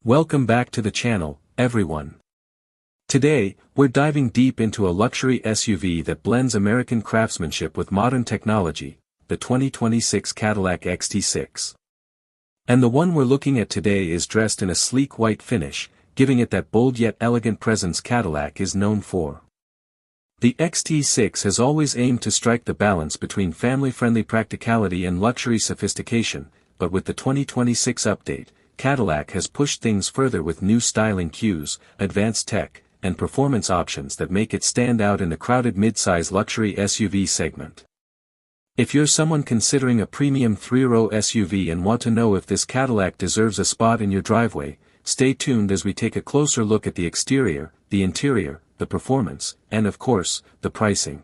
Welcome back to the channel, everyone. Today, we're diving deep into a luxury SUV that blends American craftsmanship with modern technology, the 2026 Cadillac XT6. And the one we're looking at today is dressed in a sleek white finish, giving it that bold yet elegant presence Cadillac is known for. The XT6 has always aimed to strike the balance between family-friendly practicality and luxury sophistication, but with the 2026 update, Cadillac has pushed things further with new styling cues, advanced tech, and performance options that make it stand out in the crowded midsize luxury SUV segment. If you're someone considering a premium three-row SUV and want to know if this Cadillac deserves a spot in your driveway, stay tuned as we take a closer look at the exterior, the interior, the performance, and of course, the pricing.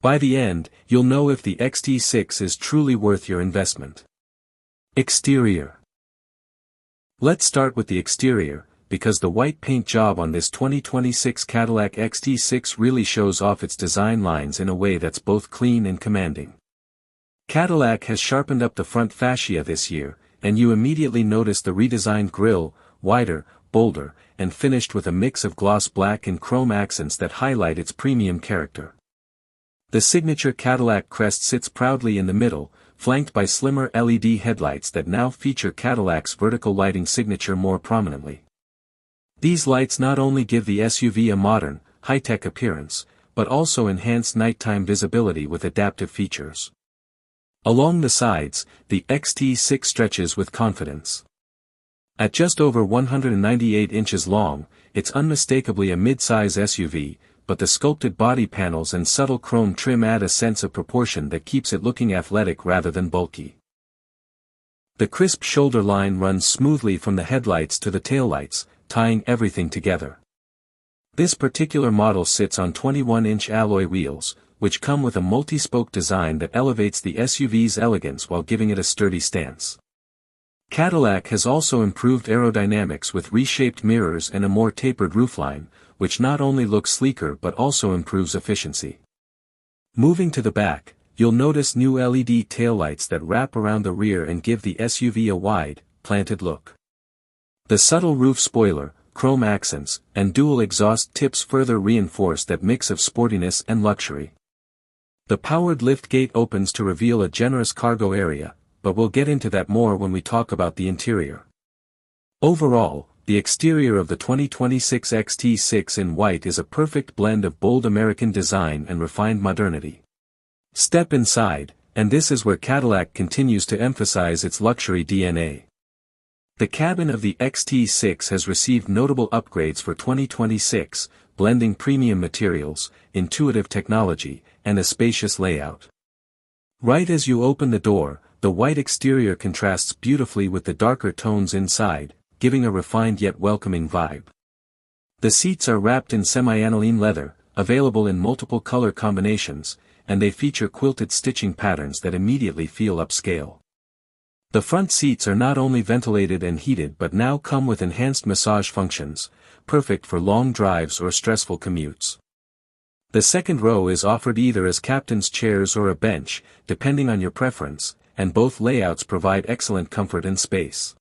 By the end, you'll know if the XT6 is truly worth your investment. Exterior. Let's start with the exterior, because the white paint job on this 2026 Cadillac XT6 really shows off its design lines in a way that's both clean and commanding. Cadillac has sharpened up the front fascia this year, and you immediately notice the redesigned grille, wider, bolder, and finished with a mix of gloss black and chrome accents that highlight its premium character. The signature Cadillac crest sits proudly in the middle, flanked by slimmer LED headlights that now feature Cadillac's vertical lighting signature more prominently. These lights not only give the SUV a modern, high-tech appearance, but also enhance nighttime visibility with adaptive features. Along the sides, the XT6 stretches with confidence. At just over 198 inches long, it's unmistakably a mid-size SUV, but the sculpted body panels and subtle chrome trim add a sense of proportion that keeps it looking athletic rather than bulky. The crisp shoulder line runs smoothly from the headlights to the taillights, tying everything together. This particular model sits on 21-inch alloy wheels, which come with a multi-spoke design that elevates the SUV's elegance while giving it a sturdy stance. Cadillac has also improved aerodynamics with reshaped mirrors and a more tapered roofline, which not only looks sleeker but also improves efficiency. Moving to the back, you'll notice new LED taillights that wrap around the rear and give the SUV a wide, planted look. The subtle roof spoiler, chrome accents, and dual exhaust tips further reinforce that mix of sportiness and luxury. The powered liftgate opens to reveal a generous cargo area, but we'll get into that more when we talk about the interior. Overall, the exterior of the 2026 XT6 in white is a perfect blend of bold American design and refined modernity. Step inside, and this is where Cadillac continues to emphasize its luxury DNA. The cabin of the XT6 has received notable upgrades for 2026, blending premium materials, intuitive technology, and a spacious layout. Right as you open the door, the white exterior contrasts beautifully with the darker tones inside, giving a refined yet welcoming vibe. The seats are wrapped in semi-aniline leather, available in multiple color combinations, and they feature quilted stitching patterns that immediately feel upscale. The front seats are not only ventilated and heated but now come with enhanced massage functions, perfect for long drives or stressful commutes. The second row is offered either as captain's chairs or a bench, depending on your preference, and both layouts provide excellent comfort and space.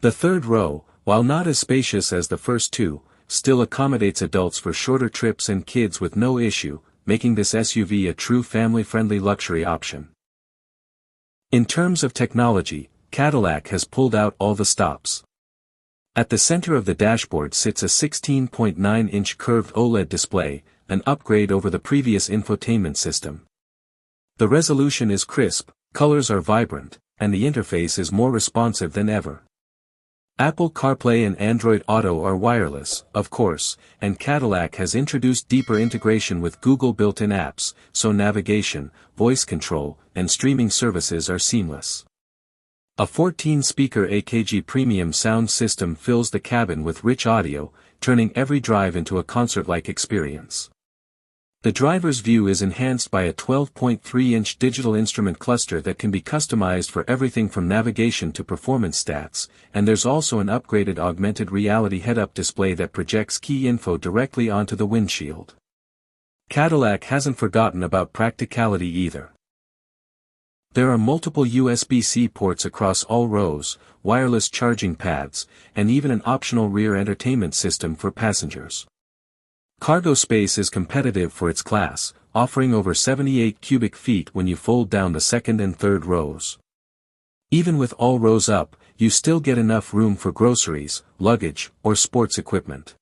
The third row, while not as spacious as the first two, still accommodates adults for shorter trips and kids with no issue, making this SUV a true family-friendly luxury option. In terms of technology, Cadillac has pulled out all the stops. At the center of the dashboard sits a 16.9-inch curved OLED display, an upgrade over the previous infotainment system. The resolution is crisp, colors are vibrant, and the interface is more responsive than ever. Apple CarPlay and Android Auto are wireless, of course, and Cadillac has introduced deeper integration with Google built-in apps, so navigation, voice control, and streaming services are seamless. A 14-speaker AKG premium sound system fills the cabin with rich audio, turning every drive into a concert-like experience. The driver's view is enhanced by a 12.3-inch digital instrument cluster that can be customized for everything from navigation to performance stats, and there's also an upgraded augmented reality head-up display that projects key info directly onto the windshield. Cadillac hasn't forgotten about practicality either. There are multiple USB-C ports across all rows, wireless charging pads, and even an optional rear entertainment system for passengers. Cargo space is competitive for its class, offering over 78 cubic feet when you fold down the second and third rows. Even with all rows up, you still get enough room for groceries, luggage, or sports equipment.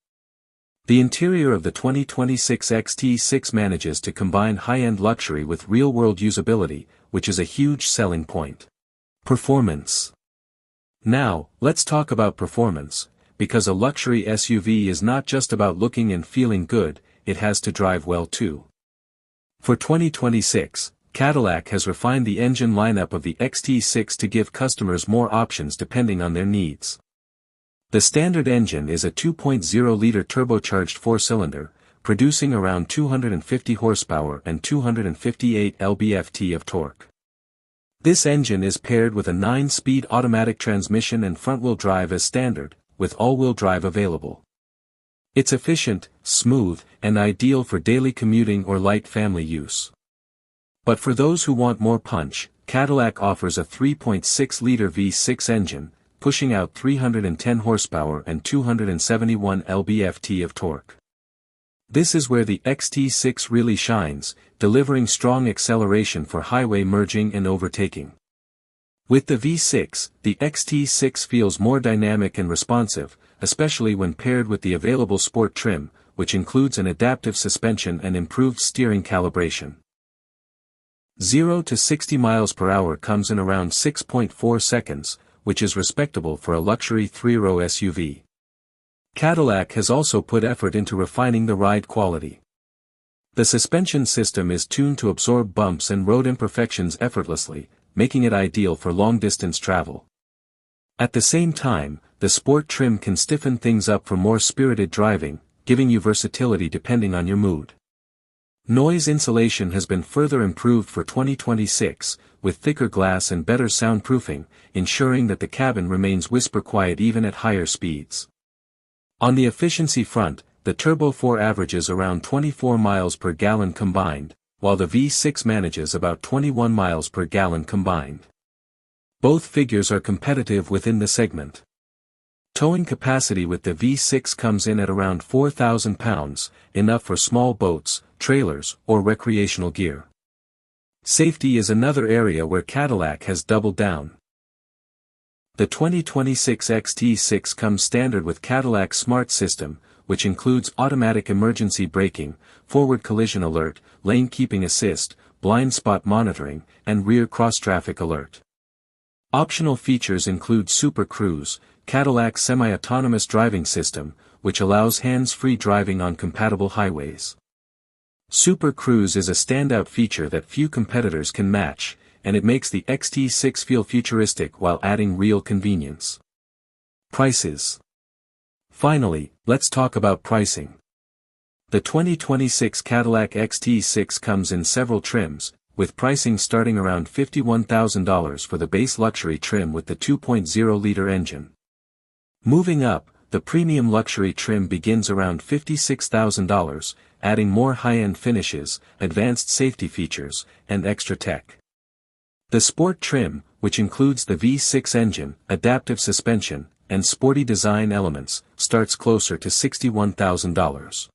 The interior of the 2026 XT6 manages to combine high-end luxury with real-world usability, which is a huge selling point. Performance. Now, let's talk about performance, because a luxury SUV is not just about looking and feeling good, it has to drive well too. For 2026, Cadillac has refined the engine lineup of the XT6 to give customers more options depending on their needs. The standard engine is a 2.0-liter turbocharged four-cylinder, producing around 250 horsepower and 258 lb-ft of torque. This engine is paired with a 9-speed automatic transmission and front-wheel drive as standard, with all-wheel drive available. It's efficient, smooth, and ideal for daily commuting or light family use. But for those who want more punch, Cadillac offers a 3.6-liter V6 engine, pushing out 310 horsepower and 271 lb-ft of torque. This is where the XT6 really shines, delivering strong acceleration for highway merging and overtaking. With the V6, the XT6 feels more dynamic and responsive, especially when paired with the available Sport trim, which includes an adaptive suspension and improved steering calibration. 0 to 60 miles per hour comes in around 6.4 seconds, which is respectable for a luxury three-row SUV. Cadillac has also put effort into refining the ride quality. The suspension system is tuned to absorb bumps and road imperfections effortlessly, making it ideal for long-distance travel. At the same time, the Sport trim can stiffen things up for more spirited driving, giving you versatility depending on your mood. Noise insulation has been further improved for 2026, with thicker glass and better soundproofing, ensuring that the cabin remains whisper-quiet even at higher speeds. On the efficiency front, the Turbo 4 averages around 24 miles per gallon combined, while the V6 manages about 21 miles per gallon combined. Both figures are competitive within the segment. Towing capacity with the V6 comes in at around 4,000 pounds, enough for small boats, trailers, or recreational gear. Safety is another area where Cadillac has doubled down. The 2026 XT6 comes standard with Cadillac's Smart System, which includes automatic emergency braking, forward collision alert, lane keeping assist, blind spot monitoring, and rear cross-traffic alert. Optional features include Super Cruise, Cadillac's semi-autonomous driving system, which allows hands-free driving on compatible highways. Super Cruise is a standout feature that few competitors can match, and it makes the XT6 feel futuristic while adding real convenience. Prices. Finally, let's talk about pricing. The 2026 Cadillac XT6 comes in several trims, with pricing starting around $51,000 for the base luxury trim with the 2.0-liter engine. Moving up, the premium luxury trim begins around $56,000, adding more high-end finishes, advanced safety features, and extra tech. The Sport trim, which includes the V6 engine, adaptive suspension, and sporty design elements, starts closer to $61,000.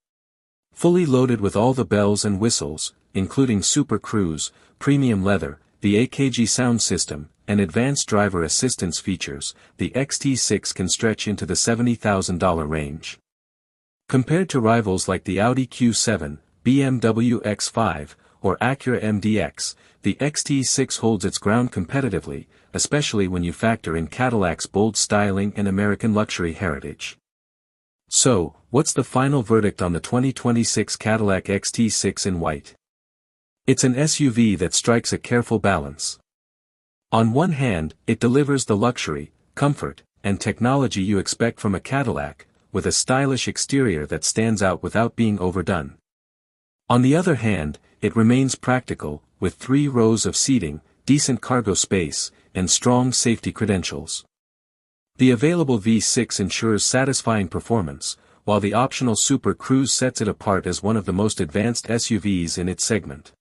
Fully loaded with all the bells and whistles, including Super Cruise, premium leather, the AKG sound system, and advanced driver assistance features, the XT6 can stretch into the $70,000 range. Compared to rivals like the Audi Q7, BMW X5, or Acura MDX, the XT6 holds its ground competitively, especially when you factor in Cadillac's bold styling and American luxury heritage. So, what's the final verdict on the 2026 Cadillac XT6 in white? It's an SUV that strikes a careful balance. On one hand, it delivers the luxury, comfort, and technology you expect from a Cadillac, with a stylish exterior that stands out without being overdone. On the other hand, it remains practical, with 3 rows of seating, decent cargo space, and strong safety credentials. The available V6 ensures satisfying performance, while the optional Super Cruise sets it apart as one of the most advanced SUVs in its segment.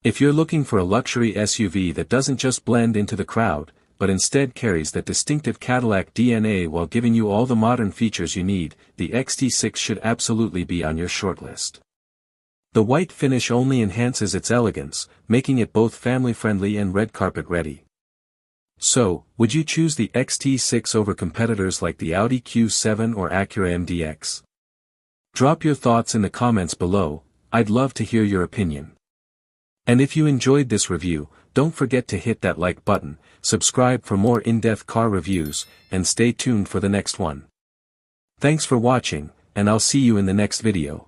If you're looking for a luxury SUV that doesn't just blend into the crowd, but instead carries that distinctive Cadillac DNA while giving you all the modern features you need, the XT6 should absolutely be on your shortlist. The white finish only enhances its elegance, making it both family-friendly and red carpet-ready. So, would you choose the XT6 over competitors like the Audi Q7 or Acura MDX? Drop your thoughts in the comments below, I'd love to hear your opinion. And if you enjoyed this review, don't forget to hit that like button, subscribe for more in-depth car reviews, and stay tuned for the next one. Thanks for watching, and I'll see you in the next video.